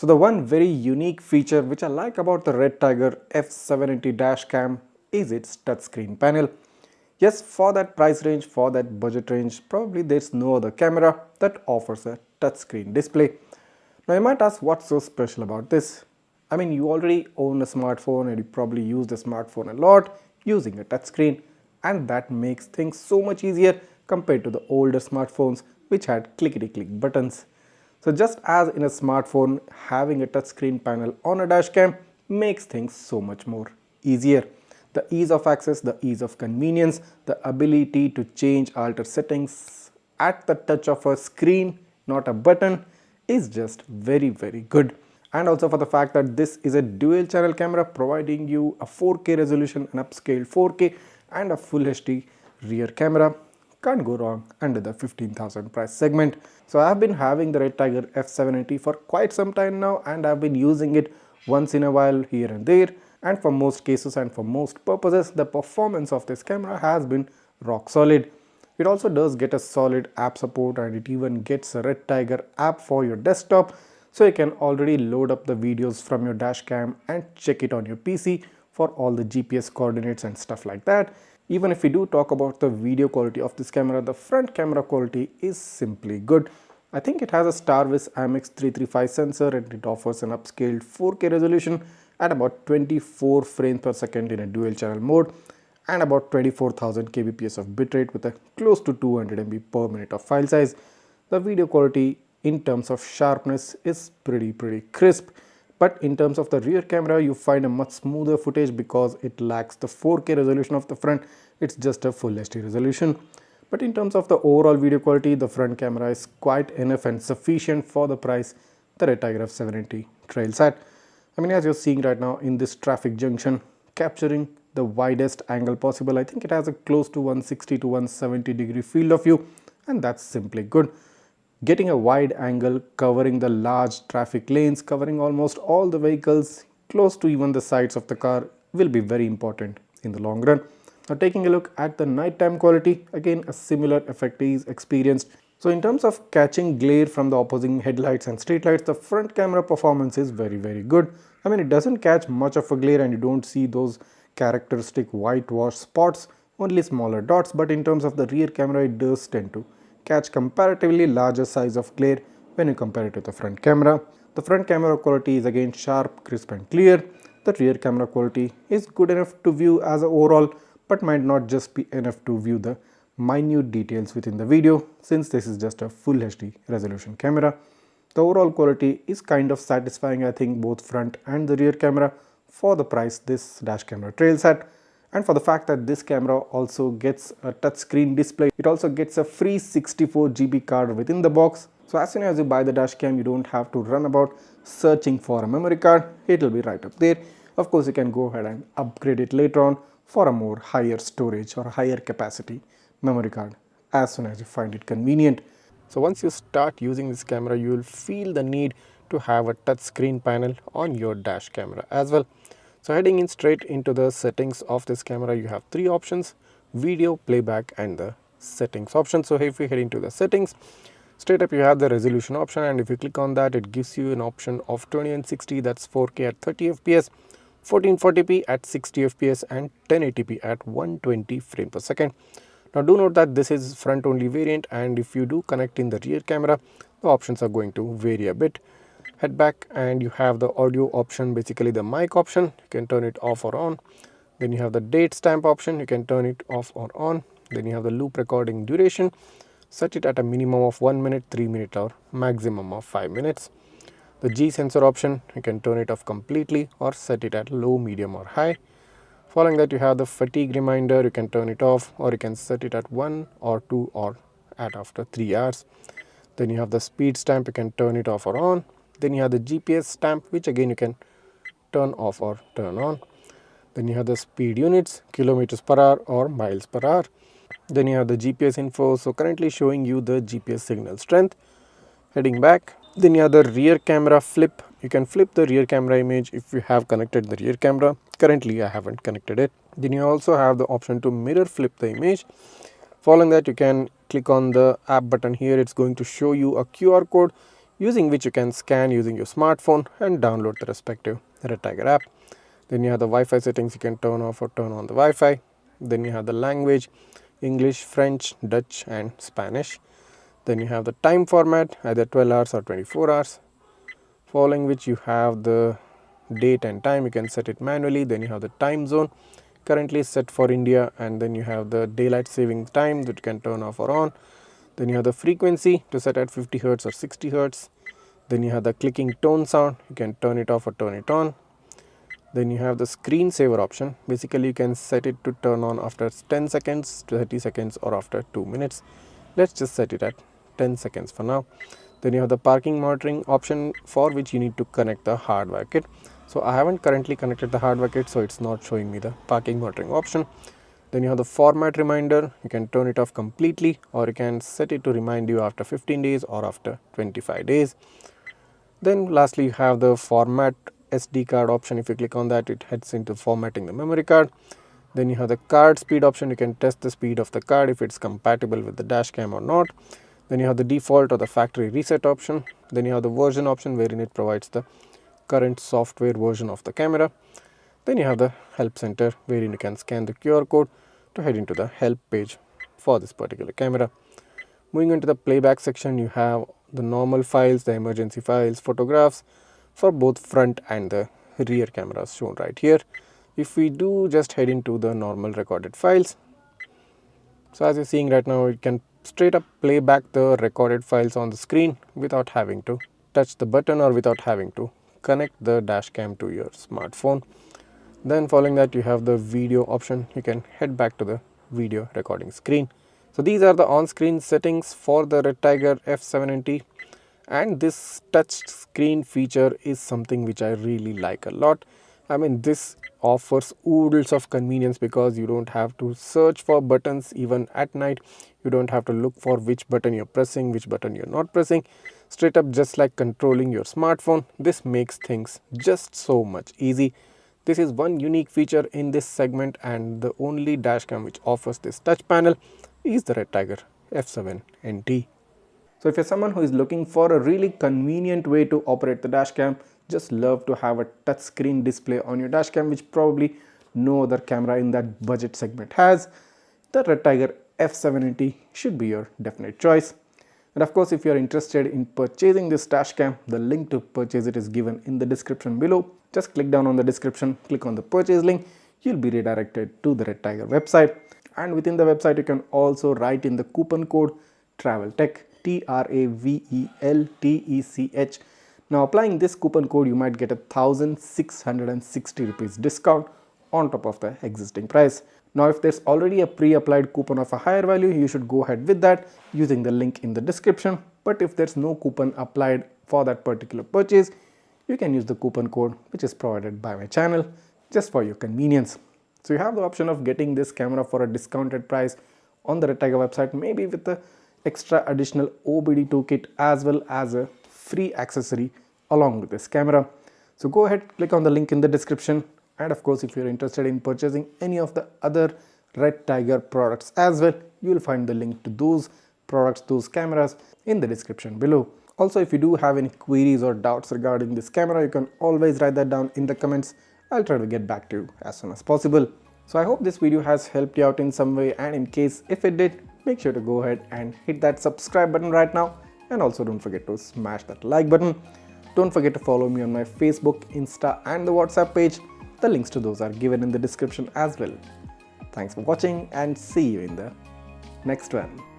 So the one very unique feature which I like about the Redtiger F7NT dashcam is its touchscreen panel. Yes, for that price range, for that budget range, probably there's no other camera that offers a touchscreen display. Now you might ask, what's so special about this? I mean, you already own a smartphone and you probably use the smartphone a lot using a touchscreen, and that makes things so much easier compared to the older smartphones which had clickety-click buttons. So just as in a smartphone, having a touchscreen panel on a dashcam makes things so much more easier. The ease of access, the ease of convenience, the ability to change alter settings at the touch of a screen, not a button, is just very good. And also for the fact that this is a dual channel camera providing you a 4K resolution, an upscaled 4K and a full HD rear camera. Can't go wrong under the 15,000 price segment. So I have been having the Redtiger F7NT for quite some time now, and I've been using it once in a while here and there, and for most cases and for most purposes the performance of this camera has been rock solid. It also does get a solid app support, and it even gets a Redtiger app for your desktop, so you can already load up the videos from your dashcam and check it on your PC for all the GPS coordinates and stuff like that. Even if we do talk about the video quality of this camera, the front camera quality is simply good. I think it has a Starvis IMX335 sensor, and it offers an upscaled 4K resolution at about 24 frames per second in a dual channel mode and about 24,000 kbps of bitrate with a close to 200 MB per minute of file size. The video quality in terms of sharpness is pretty crisp. But in terms of the rear camera, you find a much smoother footage because it lacks the 4K resolution of the front, it's just a full HD resolution. But in terms of the overall video quality, the front camera is quite enough and sufficient for the price the Redtiger F7NT trails at. I mean, as you're seeing right now in this traffic junction, capturing the widest angle possible, I think it has a close to 160 to 170 degree field of view, and that's simply good. Getting a wide angle, covering the large traffic lanes, covering almost all the vehicles, close to even the sides of the car, will be very important in the long run. Now taking a look at the nighttime quality, again a similar effect is experienced. So in terms of catching glare from the opposing headlights and streetlights, the front camera performance is very good. I mean, it doesn't catch much of a glare and you don't see those characteristic whitewash spots, only smaller dots, but in terms of the rear camera, it does tend to catch comparatively larger size of glare when you compare it to the front camera. The front camera quality is again sharp, crisp and clear. The rear camera quality is good enough to view as a overall, but might not just be enough to view the minute details within the video, since this is just a full HD resolution camera. The overall quality is kind of satisfying, I think, both front and the rear camera for the price this dash camera trails at. And for the fact that this camera also gets a touchscreen display, it also gets a free 64 GB card within the box. So as soon as you buy the dashcam, you don't have to run about searching for a memory card. It will be right up there. Of course, you can go ahead and upgrade it later on for a more higher storage or higher capacity memory card as soon as you find it convenient. So once you start using this camera, you will feel the need to have a touchscreen panel on your dash camera as well. So heading in straight into the settings of this camera, you have three options: video, playback and the settings option. So if we head into the settings, straight up you have the resolution option, and if you click on that, it gives you an option of 20 and 60, that's 4K at 30 fps, 1440p at 60 fps and 1080p at 120 frames per second. Now do note that this is front only variant, and if you do connect in the rear camera, the options are going to vary a bit. Head back and you have the audio option, basically the mic option. You can turn it off or on. Then you have the date stamp option, you can turn it off or on. Then you have the loop recording duration, set it at a minimum of 1 minute, 3 minutes or maximum of 5 minutes. The G sensor option, you can turn it off completely or set it at low, medium or high. Following that, you have the fatigue reminder, you can turn it off or you can set it at 1 or 2 or at after 3 hours. Then you have the speed stamp, you can turn it off or on. Then you have the GPS stamp, which again you can turn off or turn on. Then you have the speed units, kilometers per hour or miles per hour. Then you have the GPS info, so currently showing you the GPS signal strength. Heading back, then you have the rear camera flip. You can flip the rear camera image if you have connected the rear camera. Currently I haven't connected it. Then you also have the option to mirror flip the image. Following that, you can click on the app button here. It's going to show you a QR code. using which you can scan using your smartphone and download the respective Redtiger app. Then you have the Wi-Fi settings, you can turn off or turn on the Wi-Fi. Then you have the language, English, French, Dutch and Spanish. Then you have the time format, either 12 hours or 24 hours. Following which you have the date and time, you can set it manually. Then you have the time zone, currently set for India, and then you have the daylight saving time that you can turn off or on. Then you have the frequency to set at 50 Hz or 60 Hz. Then you have the clicking tone sound, you can turn it off or turn it on. Then you have the screensaver option. Basically, you can set it to turn on after 10 seconds, 30 seconds or after 2 minutes. Let's just set it at 10 seconds for now. Then you have the parking monitoring option, for which you need to connect the hardwire kit. So I haven't currently connected the hardwire kit, so it's not showing me the parking monitoring option. Then you have the format reminder. You can turn it off completely, or you can set it to remind you after 15 days or after 25 days. Then lastly, you have the format SD card option. If you click on that, it heads into formatting the memory card. Then you have the card speed option. You can test the speed of the card if it's compatible with the dash cam or not. Then you have the default or the factory reset option. Then you have the version option, wherein it provides the current software version of the camera. Then you have the help center, wherein you can scan the QR code to head into the help page for this particular camera. Moving into the playback section, you have the normal files, the emergency files, photographs for both front and the rear cameras shown right here. If we do just head into the normal recorded files, so as you're seeing right now, it can straight up play back the recorded files on the screen without having to touch the button or without having to connect the dash cam to your smartphone. Then following that, you have the video option. You can head back to the video recording screen. So these are the on-screen settings for the Redtiger F7NT, and this touch screen feature is something which I really like a lot. I mean, this offers oodles of convenience because you don't have to search for buttons even at night. You don't have to look for which button you're pressing, which button you're not pressing. Straight up, just like controlling your smartphone, this makes things just so much easy. This is one unique feature in this segment, and the only dashcam which offers this touch panel is the Redtiger F7NT. So if you're someone who is looking for a really convenient way to operate the dashcam, just love to have a touchscreen display on your dashcam, which probably no other camera in that budget segment has, the Redtiger F7NT should be your definite choice. And of course, if you are interested in purchasing this dashcam, the link to purchase it is given in the description below. Just click down on the description, click on the purchase link, you'll be redirected to the Redtiger website. And within the website, you can also write in the coupon code TRAVELTECH, TRAVELTECH. Now applying this coupon code, you might get a 1,660 rupees discount on top of the existing price. Now if there's already a pre-applied coupon of a higher value, you should go ahead with that using the link in the description. But if there's no coupon applied for that particular purchase, you can use the coupon code which is provided by my channel just for your convenience. So you have the option of getting this camera for a discounted price on the Redtiger website, maybe with the extra additional OBD toolkit as well as a free accessory along with this camera. So go ahead, click on the link in the description, and of course if you're interested in purchasing any of the other Redtiger products as well, you will find the link to those products, those cameras in the description below. Also, if you do have any queries or doubts regarding this camera, you can always write that down in the comments. I'll try to get back to you as soon as possible. So I hope this video has helped you out in some way, and in case if it did, make sure to go ahead and hit that subscribe button right now, and also don't forget to smash that like button. Don't forget to follow me on my Facebook, Insta and the WhatsApp page. The links to those are given in the description as well. Thanks for watching, and see you in the next one.